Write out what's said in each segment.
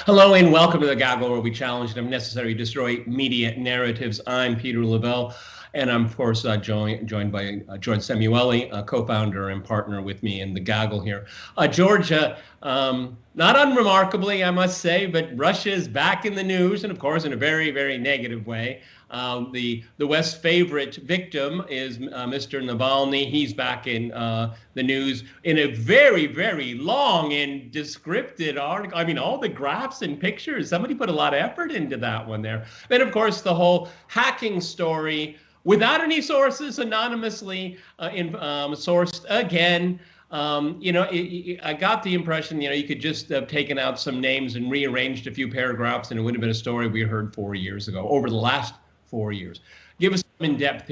Hello and welcome to the Gaggle, where we challenge and if necessary destroy media narratives. I'm Peter Lavelle, and I'm of course joined by George Szamuely, a co-founder and partner with me in the Gaggle here. George, not unremarkably, I must say, but Russia is back in the news, and of course in a very, very negative way. The West's favorite victim is Mr. Navalny. He's back in the news in a very, very long and descriptive article. I mean, all the graphs and pictures. Somebody put a lot of effort into that one there. Then, of course, the whole hacking story without any sources, anonymously sourced again. I got the impression, you could just have taken out some names and rearranged a few paragraphs, and it would have been a story we heard 4 years ago, over the last 4 years. Give us some in-depth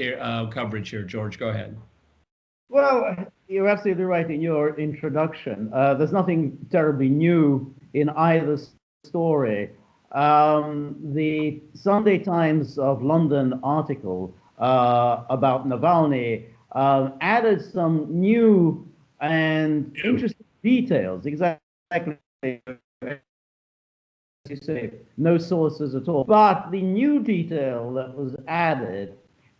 coverage here, George. Go ahead. Well, you're absolutely right in your introduction. There's nothing terribly new in either story. The Sunday Times of London article about Navalny added some new and interesting details. Exactly. You say, no sources at all. But the new detail that was added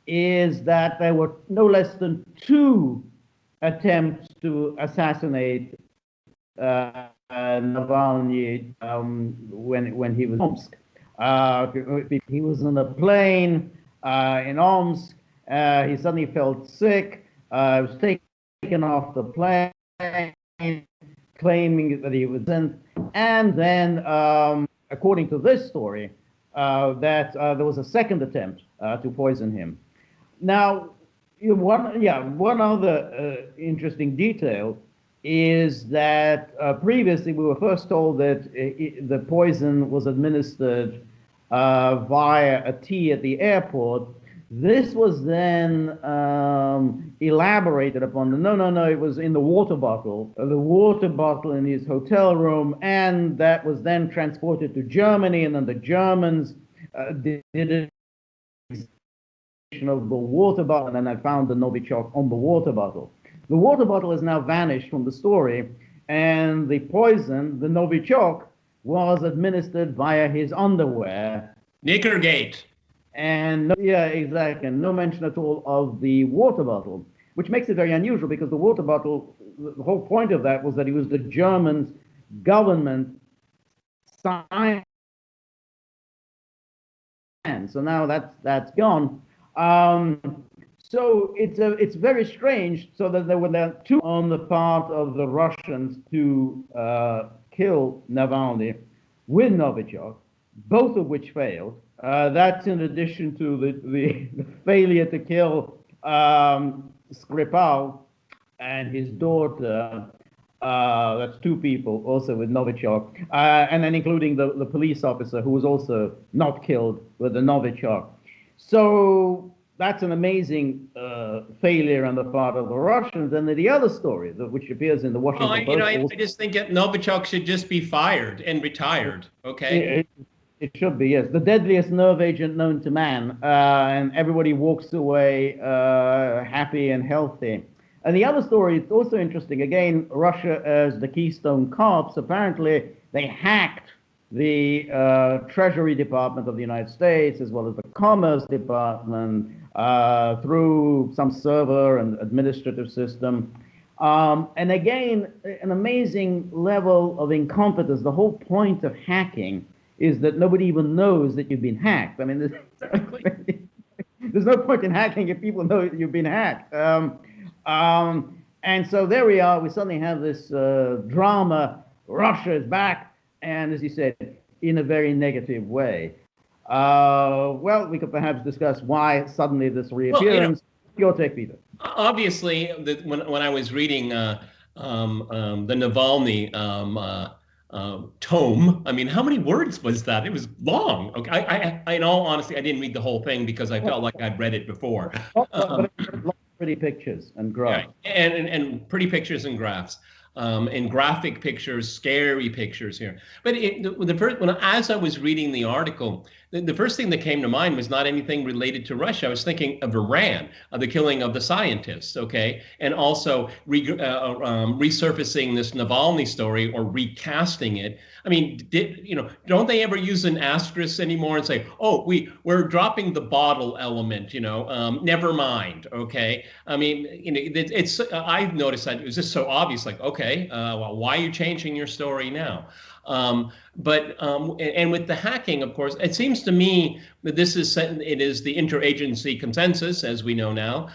is that there were no less than 2 attempts to assassinate Navalny when he was in Omsk. He was on a plane in Omsk. He suddenly felt sick. Was taken off the plane, claiming that he was in, and then. According to this story, that there was a second attempt to poison him. Now, one other interesting detail is that previously we were first told that the poison was administered via a tea at the airport. This was then elaborated upon. No, it was in the water bottle in his hotel room, and that was then transported to Germany, and then the Germans did it of the water bottle, and then I found the Novichok on the water bottle. The water bottle has now vanished from the story, and the poison, the Novichok, was administered via his underwear. Knickergate. And exactly. No mention at all of the water bottle, which makes it very unusual because the water bottle, the whole point of that was that it was the German government sign. So now that's gone. So it's very strange. So that there were 2 on the part of the Russians to kill Navalny with Novichok, both of which failed. That's in addition to the failure to kill Skripal and his daughter. That's 2 people also with Novichok, and then including the police officer who was also not killed with the Novichok. So that's an amazing failure on the part of the Russians. And then the other story, which appears in the Washington Post. I just think that Novichok should just be fired and retired. Okay. It should be, yes. The deadliest nerve agent known to man, and everybody walks away happy and healthy. And the other story is also interesting. Again, Russia as the Keystone Cops, apparently they hacked the Treasury Department of the United States as well as the Commerce Department through some server and administrative system. And again, an amazing level of incompetence. The whole point of hacking is that nobody even knows that you've been hacked. I mean, there's no point in hacking if people know you've been hacked. And so there we are. We suddenly have this drama. Russia is back, and as you said, in a very negative way. Well, we could perhaps discuss why suddenly this reappearance. Your take, Peter. Obviously, when I was reading the Navalny tome. I mean, how many words was that? It was long. Okay, in all honesty, I didn't read the whole thing because I felt like I'd read it before. Pretty pictures and graphs. Yeah, and pretty pictures and graphs. And graphic pictures, scary pictures here. But as I was reading the article, the first thing that came to mind was not anything related to Russia. I was thinking of Iran, of the killing of the scientists, okay, and also resurfacing this Navalny story or recasting it. I mean, don't they ever use an asterisk anymore and say, "Oh, we're dropping the bottle element," never mind, okay? I mean, it's I've noticed that it was just so obvious, like, okay, well, why are you changing your story now? And with the hacking, of course, it seems to me that it is the interagency consensus, as we know now,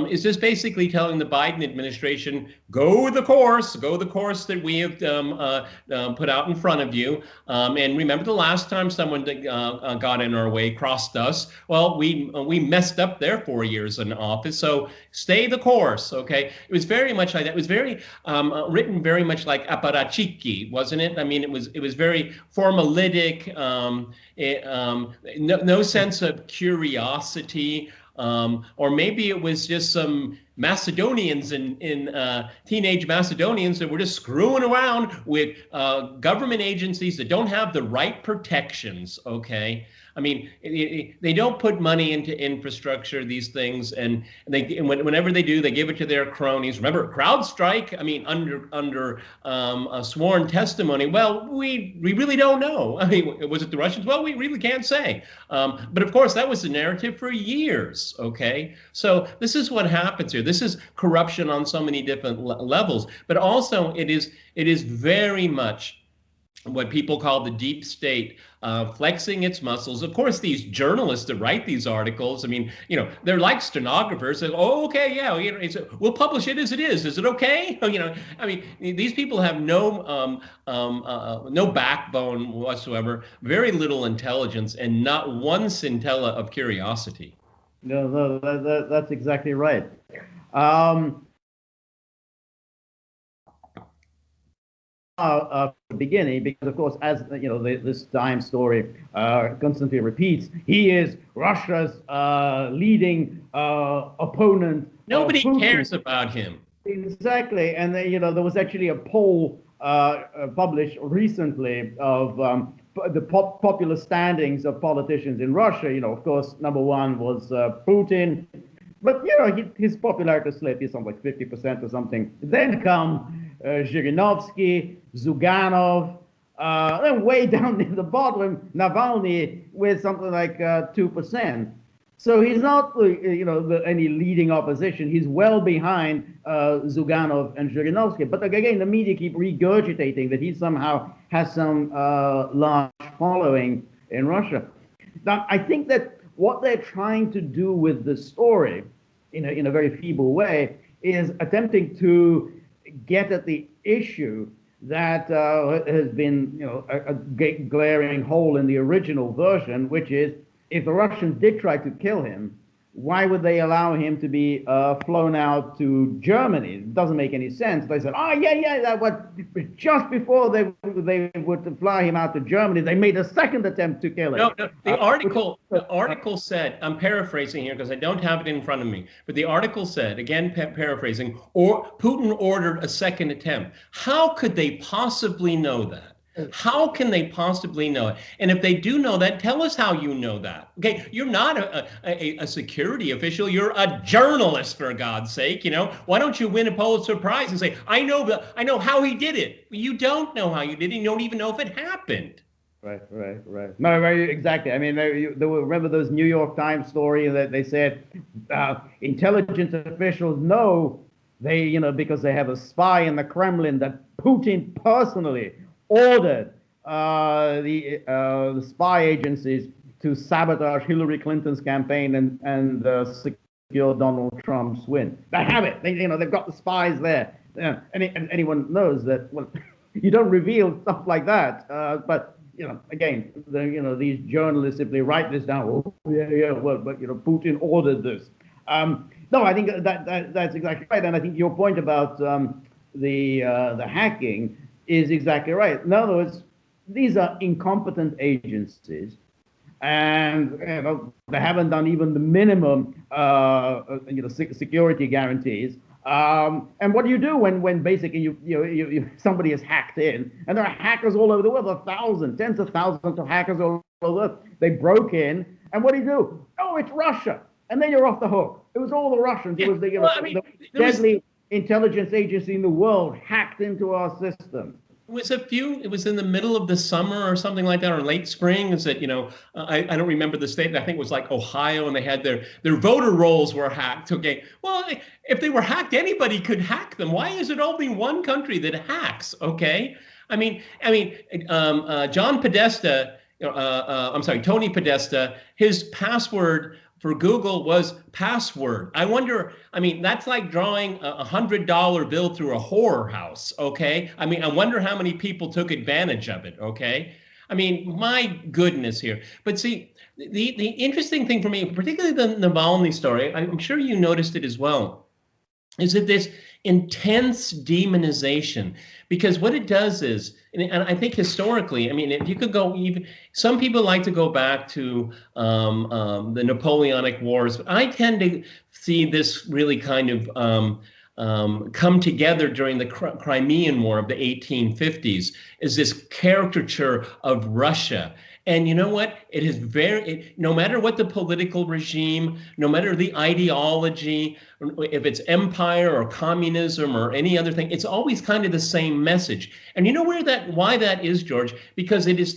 is just basically telling the Biden administration, go the course that we have put out in front of you. And remember the last time someone got in our way, crossed us? Well, we messed up their 4 years in office, so stay the course, okay? It was very much like that. It was very written very much like apparatchiki, wasn't it? I mean, it was very formalitic, no sense of curiosity, or maybe it was just some Macedonians teenage Macedonians that were just screwing around with government agencies that don't have the right protections, okay? I mean, they don't put money into infrastructure, these things, and whenever they do, they give it to their cronies. Remember, CrowdStrike, I mean, under a sworn testimony, well, we really don't know. I mean, was it the Russians? Well, we really can't say. But of course, that was the narrative for years, okay? So this is what happens here. This is corruption on so many different levels, but also it is very much what people call the deep state, flexing its muscles. Of course, these journalists that write these articles, I mean, they're like stenographers. Say, oh, okay, yeah, we'll publish it as it is. Is it okay? I mean, these people have no backbone whatsoever, very little intelligence, and not one scintilla of curiosity. No, that's exactly right. Beginning, because of course, as this Time story constantly repeats, he is Russia's leading opponent. Nobody cares about him. Exactly, and there was actually a poll published recently of the popular standings of politicians in Russia. Of course, number one was Putin, but his popularity slipped. He's something like 50% or something. Then come Zhirinovsky, Zyuganov, then way down in the bottom, Navalny with something like 2%. So he's not, any leading opposition. He's well behind Zyuganov and Zhirinovsky. But again, the media keep regurgitating that he somehow has some large following in Russia. Now, I think that what they're trying to do with the story, in a very feeble way, is attempting to get at the issue that has been, a glaring hole in the original version, which is, if the Russians did try to kill him, why would they allow him to be flown out to Germany? It doesn't make any sense. They said, oh, yeah, that was just before they would fly him out to Germany, they made a second attempt to kill him. No, the article said, I'm paraphrasing here because I don't have it in front of me, but the article said, again, paraphrasing, or Putin ordered a second attempt. How could they possibly know that? How can they possibly know it? And if they do know that, tell us how you know that. Okay, you're not a security official. You're a journalist, for God's sake. Why don't you win a Pulitzer Prize and say, I know how he did it. You don't know how you did it. You don't even know if it happened. Right. No, exactly. I mean, remember those New York Times story that they said intelligence officials know because they have a spy in the Kremlin that Putin personally ordered the spy agencies to sabotage Hillary Clinton's campaign and secure Donald Trump's win. They have it. They've got the spies there. And anyone knows that. Well, you don't reveal stuff like that. But again, these journalists simply write this down. Oh, yeah. Well, but Putin ordered this. No, I think that's exactly right. And I think your point about the hacking is exactly right. In other words, these are incompetent agencies, and they haven't done even the minimum, security guarantees. And what do you do when basically somebody is hacked in, and there are hackers all over the world, tens of thousands of hackers all over the world. They broke in, and what do you do? Oh, it's Russia, and then you're off the hook. It was all the Russians. It was the deadly intelligence agency in the world hacked into our system. It was in the middle of the summer or something like that, or late spring. Is that, I don't remember the state. I think it was like Ohio, and they had their voter rolls were hacked. Okay, well, if they were hacked, anybody could hack them. Why is it only one country that hacks? Okay, John Podesta, I'm sorry, Tony Podesta, his password for Google was password. I wonder, that's like drawing a $100 bill through a horror house, okay? I wonder how many people took advantage of it, okay? My goodness here. But see, the interesting thing for me, particularly the Navalny story, I'm sure you noticed it as well, is that this intense demonization, because what it does is, and I think historically, if you could go even, some people like to go back to the Napoleonic Wars, but I tend to see this really kind of come together during the Crimean War of the 1850s, is this caricature of Russia. And you know what? It is no matter what the political regime, no matter the ideology, if it's empire or communism or any other thing, it's always kind of the same message. And you know why that is, George? Because it is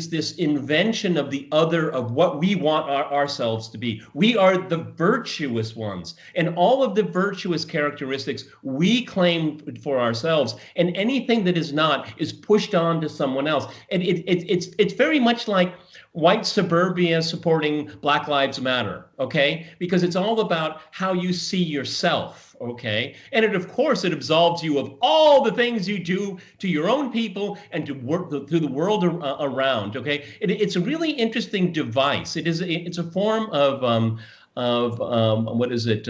this invention of the other, of what we want ourselves to be. We are the virtuous ones, and all of the virtuous characteristics we claim for ourselves, and anything that is not is pushed on to someone else. And it's very much like white suburbia supporting Black Lives Matter, okay? Because it's all about how you see yourself, okay? And of course, it absolves you of all the things you do to your own people and to the world around, okay? It's a really interesting device. It's a form of what is it?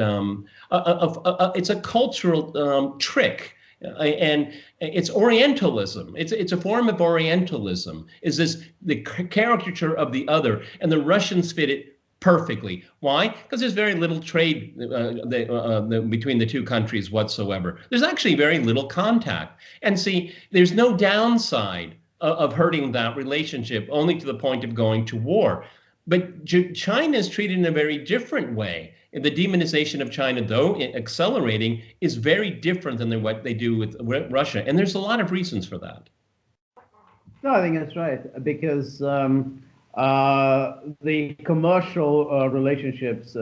It's a cultural trick. And it's Orientalism. It's a form of Orientalism. Is this the caricature of the other? And the Russians fit it perfectly. Why? Because there's very little trade between the two countries whatsoever. There's actually very little contact. And see, there's no downside of hurting that relationship, only to the point of going to war. But China is treated in a very different way. The demonization of China, though accelerating, is very different than what they do with Russia. And there's a lot of reasons for that. No, I think that's right, because the commercial relationships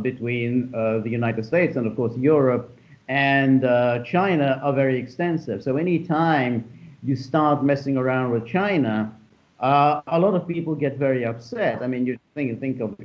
between the United States and, of course, Europe and China are very extensive. So anytime you start messing around with China, a lot of people get very upset. You think of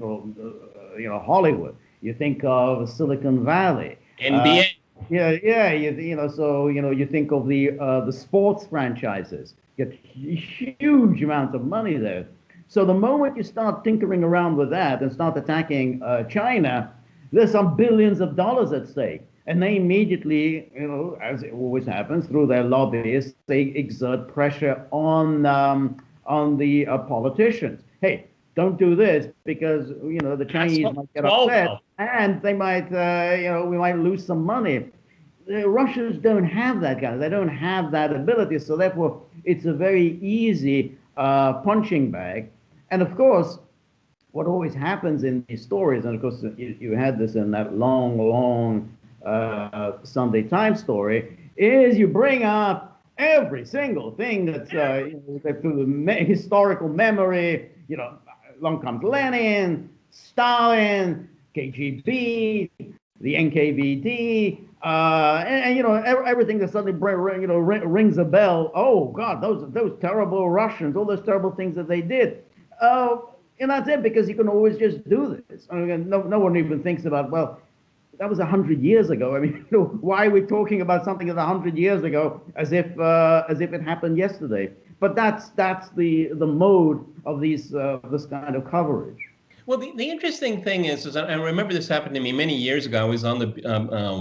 Hollywood. You think of Silicon Valley, NBA. You think of the sports franchises. You get huge amounts of money there. So the moment you start tinkering around with that and start attacking China, there's some billions of dollars at stake. And they immediately, as it always happens, through their lobbyists, they exert pressure on the politicians. Hey, don't do this because the Chinese might get upset, and they might we might lose some money. The Russians don't have that they don't have that ability, so therefore it's a very easy punching bag. And of course, what always happens in these stories, and of course you had this in that long Sunday Times story, is you bring up every single thing that's through the historical memory. Along comes Lenin, Stalin, KGB, the NKVD, and everything that suddenly rings a bell. Oh God, those terrible Russians, all those terrible things that they did. And that's it, because you can always just do this. No one even thinks about, well, that was 100 years ago. Why are we talking about something that's 100 years ago as if it happened yesterday? But that's the mode of this kind of coverage. Well, the interesting thing is I remember this happened to me many years ago. I was on the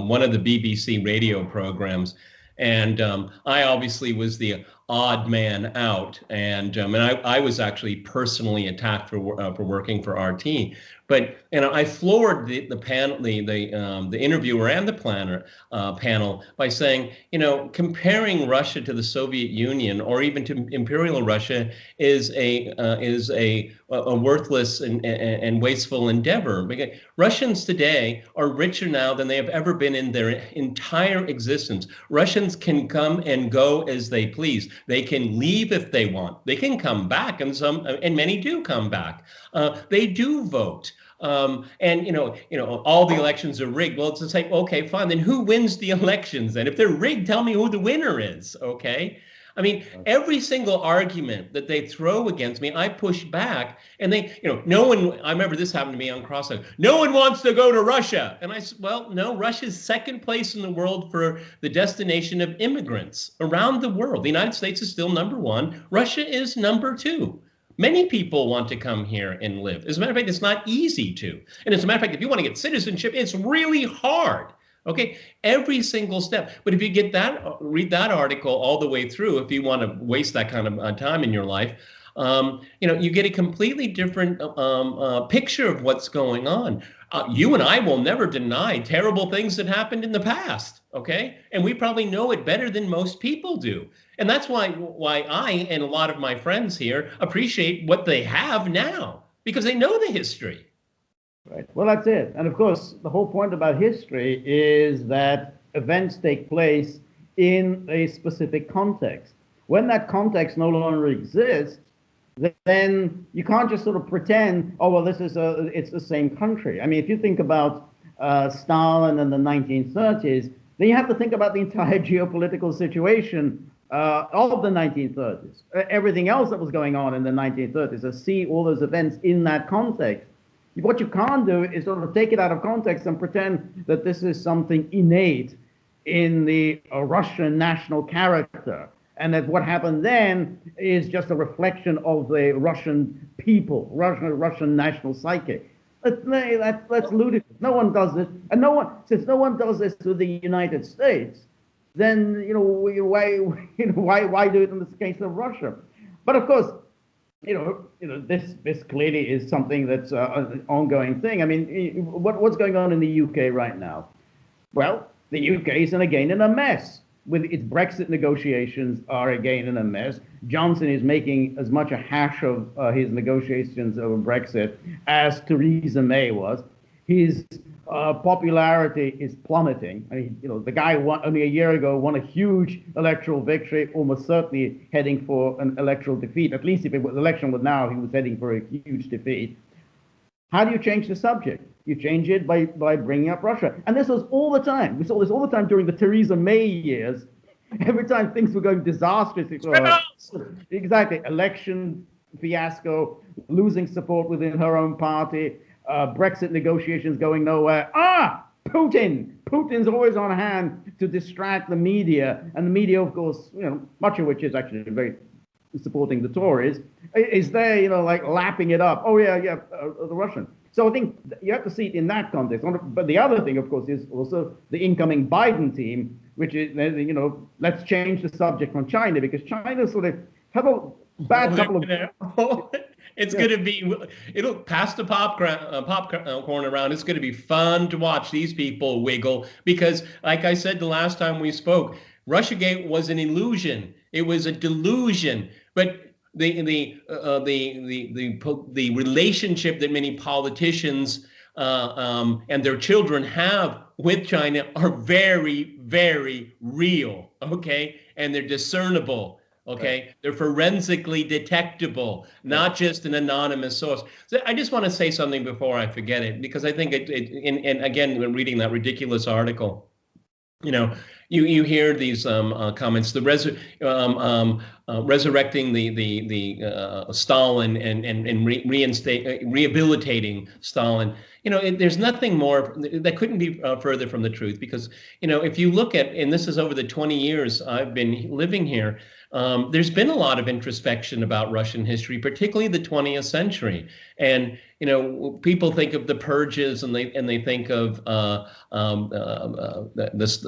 one of the BBC radio programs, and I obviously was the odd man out, and I was actually personally attacked for working for RT. But I floored the panel, the interviewer and the panel by saying, comparing Russia to the Soviet Union or even to Imperial Russia is a worthless and wasteful endeavor. Because Russians today are richer now than they have ever been in their entire existence. Russians can come and go as they please. They can leave if they want. They can come back, and many do come back. They do vote. And all the elections are rigged. Well, it's like, okay, fine. Then who wins the elections? And if they're rigged, tell me who the winner is. Okay. I mean, every single argument that they throw against me, I push back, and no one, I remember this happened to me on Crossfire. No one wants to go to Russia. And I said, well, no, Russia's second place in the world for the destination of immigrants around the world. The United States is still number one. Russia is number two. Many people want to come here and live. As a matter of fact, it's not easy to. And as a matter of fact, if you want to get citizenship, it's really hard. Okay, every single step. But if you read that article all the way through, if you want to waste that kind of time in your life, you get a completely different picture of what's going on. You and I will never deny terrible things that happened in the past. Okay, and we probably know it better than most people do. And that's why I and a lot of my friends here appreciate what they have now, because they know the history. Right. Well, that's it. And of course, the whole point about history is that events take place in a specific context. When that context no longer exists, then you can't just sort of pretend, oh, well, it's the same country. I mean, if you think about Stalin in the 1930s, then you have to think about the entire geopolitical situation of the 1930s. Everything else that was going on in the 1930s, to see all those events in that context. What you can't do is sort of take it out of context and pretend that this is something innate in the Russian national character, and that what happened then is just a reflection of the Russian people, Russian national psyche. That's ludicrous. No one does this, and since no one does this to the United States, then why do it in the case of Russia? But of course, this clearly is something that's an ongoing thing. I mean, what's going on in the UK right now? Well, the UK is again in a mess. With its Brexit negotiations are again in a mess. Johnson is making as much a hash of his negotiations over Brexit as Theresa May was. His popularity is plummeting. I mean, the guy only a year ago won a huge electoral victory, almost certainly heading for an electoral defeat. At least if the election was now, he was heading for a huge defeat. How do you change the subject? You change it by bringing up Russia. And this was all the time. We saw this all the time during the Theresa May years. Every time things were going disastrously. Exactly. Election fiasco, losing support within her own party, Brexit negotiations going nowhere. Putin! Putin's always on hand to distract the media. And the media, of course, much of which is actually very supporting the Tories, is there, like lapping it up. Oh, yeah, the Russian. So I think you have to see it in that context. But the other thing, of course, is also the incoming Biden team, which is, let's change the subject from China, because China sort of have a bad couple of... It's going to be, it'll pass the popcorn around. It's going to be fun to watch these people wiggle, because like I said the last time we spoke, Russiagate was an illusion. It was a delusion. But the relationship that many politicians and their children have with China are very, very real. Okay, and they're discernible. Okay, right. They're forensically detectable, not just an anonymous source. So I just want to say something before I forget it, because I think and again, when reading that ridiculous article, you hear these comments, the resurrecting the Stalin and rehabilitating Stalin. There's nothing more that couldn't be further from the truth, because if you look at, and this is over the 20 years I've been living here, there's been a lot of introspection about Russian history, particularly the 20th century. And people think of the purges, and they think of the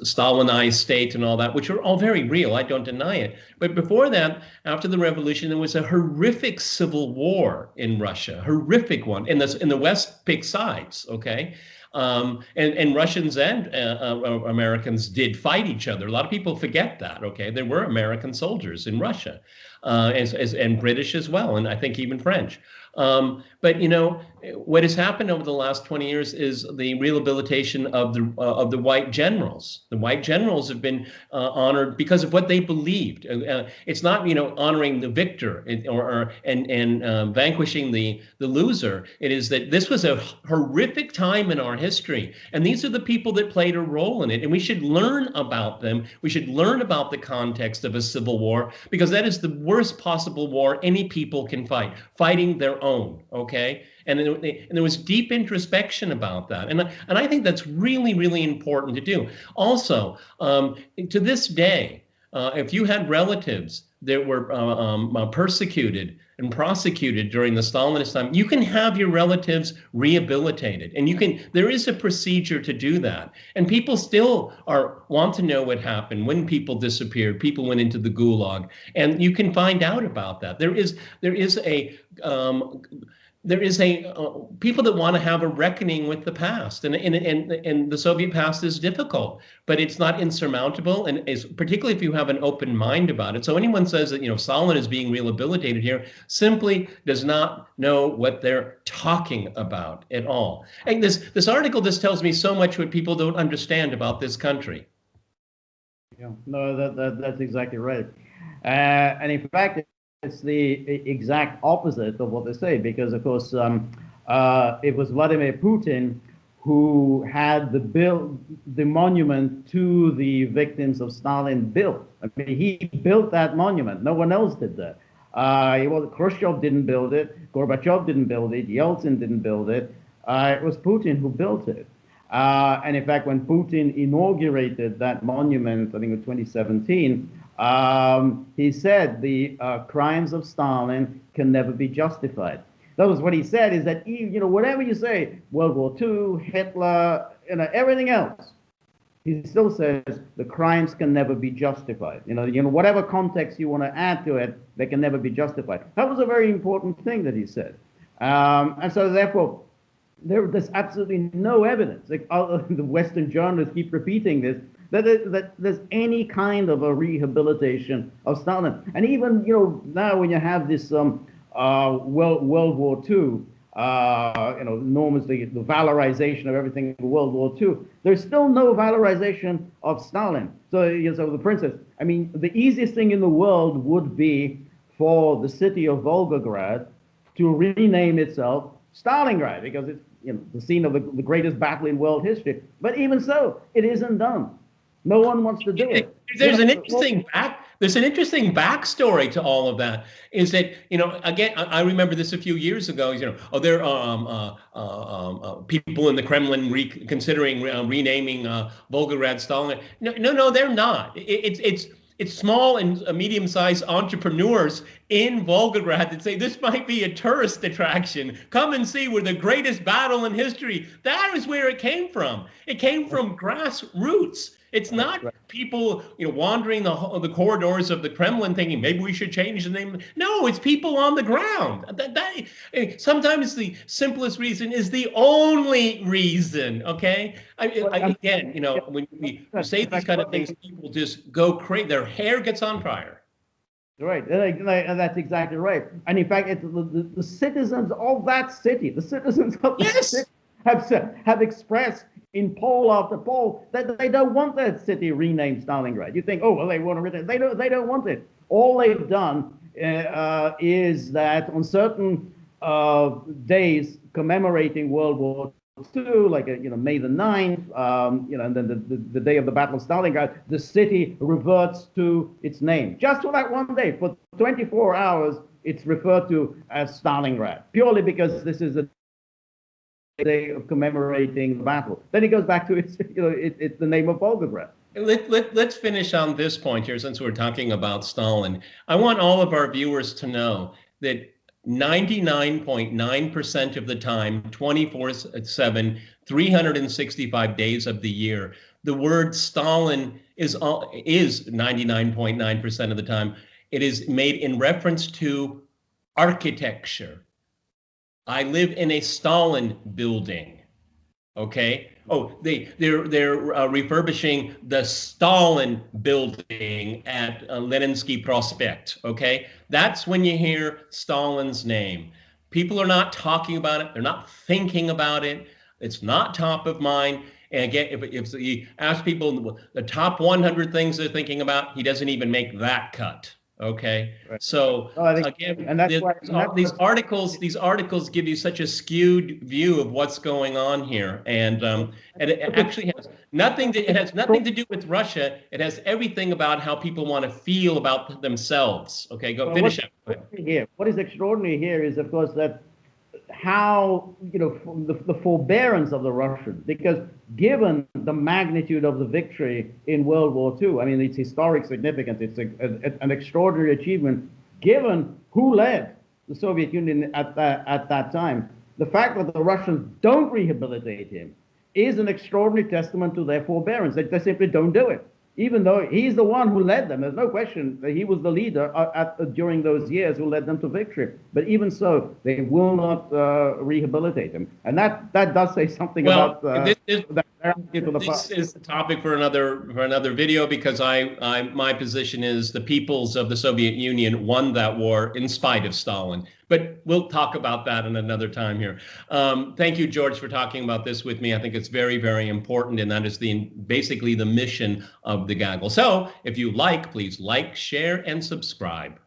Stalinized organized state and all that, which are all very real. I don't deny it. But before that, after the revolution, there was a horrific civil war in Russia, horrific one. And the West picked sides, okay? And Russians and Americans did fight each other. A lot of people forget that, okay? There were American soldiers in Russia, and British as well, and I think even French. But you know, what has happened over the last 20 years is the rehabilitation of the white generals. The white generals have been honored because of what they believed. It's not, you know, honoring the victor and vanquishing the loser. It is that this was a horrific time in our history, and these are the people that played a role in it, and we should learn about them. We should learn about the context of a civil war, because that is the worst possible war any people can fight, fighting their own, okay? And there was deep introspection about that. And I think that's really, really important to do. Also, to this day, if you had relatives that were persecuted and prosecuted during the Stalinist time, you can have your relatives rehabilitated, and there is a procedure to do that. And people still want to know what happened when people disappeared, people went into the gulag, and you can find out about that. There is people that want to have a reckoning with the past, and the Soviet past is difficult, but it's not insurmountable, and particularly if you have an open mind about it. So anyone says that, you know, Stalin is being rehabilitated here simply does not know what they're talking about at all. And this article just tells me so much what people don't understand about this country. Yeah, no, that's exactly right, and in fact, it's the exact opposite of what they say, because, of course, it was Vladimir Putin who had the monument to the victims of Stalin built. I mean, he built that monument. No one else did that. Khrushchev didn't build it. Gorbachev didn't build it. Yeltsin didn't build it. It was Putin who built it. And in fact, when Putin inaugurated that monument, I think in 2017, he said the crimes of Stalin can never be justified. That was what he said, is that, you know, whatever you say, World War II, Hitler, you know, everything else, he still says the crimes can never be justified. You know, whatever context you want to add to it, they can never be justified. That was a very important thing that he said. And so therefore, there's absolutely no evidence. Like, the Western journalists keep repeating this, that there's any kind of a rehabilitation of Stalin. And even, you know, now when you have this World War II, you know, enormously the valorization of everything in World War II, there's still no valorization of Stalin. So, the princess, I mean, the easiest thing in the world would be for the city of Volgograd to rename itself Stalingrad, because it's, you know, the scene of the greatest battle in world history. But even so, it isn't done. No one wants to do it. There's an interesting backstory to all of that. Is that, you know, again, I remember this a few years ago. You know, there are people in the Kremlin considering renaming Volgograd Stalin. No, they're not. It's small and medium-sized entrepreneurs in Volgograd that say this might be a tourist attraction. Come and see, we're the greatest battle in history. That is where it came from. It came from grassroots. It's not people, you know, wandering the corridors of the Kremlin thinking maybe we should change the name. No, it's people on the ground. Sometimes the simplest reason is the only reason. Okay, again, you know, when we say these kind of things, people just go crazy. Their hair gets on fire. Right, and that's exactly right. And in fact, it's the citizens of that city, the citizens of that city have expressed in poll after poll that they don't want that city renamed Stalingrad. You think, oh, well, they want to rename. They don't want it. All they've done is that on certain days commemorating World War II, like May the 9th, and then the day of the Battle of Stalingrad, the city reverts to its name. Just for that one day, for 24 hours, it's referred to as Stalingrad, purely because this is a day of commemorating the battle. Then it goes back to it's the name of Volgograd. Let's finish on this point here, since we're talking about Stalin. I want all of our viewers to know that 99.9% of the time, 24/7, 365 days of the year, the word Stalin is 99.9% of the time, it is made in reference to architecture. I live in a Stalin building. Okay. Oh, they're refurbishing the Stalin building at Leninsky Prospect. Okay, that's when you hear Stalin's name. People are not talking about it. They're not thinking about it. It's not top of mind. And again, if you ask people the top 100 things they're thinking about, he doesn't even make that cut. Okay, Right. so Well, I think, again, and that's why, these articles give you such a skewed view of what's going on here, and it actually has nothing to, it has nothing to do with Russia. It has everything about how people want to feel about themselves. Okay, go finish up. What is extraordinary here is, of course, that how, the forbearance of the Russians, because given the magnitude of the victory in World War II, I mean, it's historic significance, it's an extraordinary achievement, given who led the Soviet Union at that time. The fact that the Russians don't rehabilitate him is an extraordinary testament to their forbearance. They simply don't do it, even though he's the one who led them. There's no question that he was the leader during those years who led them to victory. But even so, they will not rehabilitate him, and that does say something about this is a topic for another video, because my position is the peoples of the Soviet Union won that war in spite of Stalin. But we'll talk about that in another time here. Thank you, George, for talking about this with me. I think it's very, very important, and that is basically the mission of the Gaggle. So if you like, please like, share, and subscribe.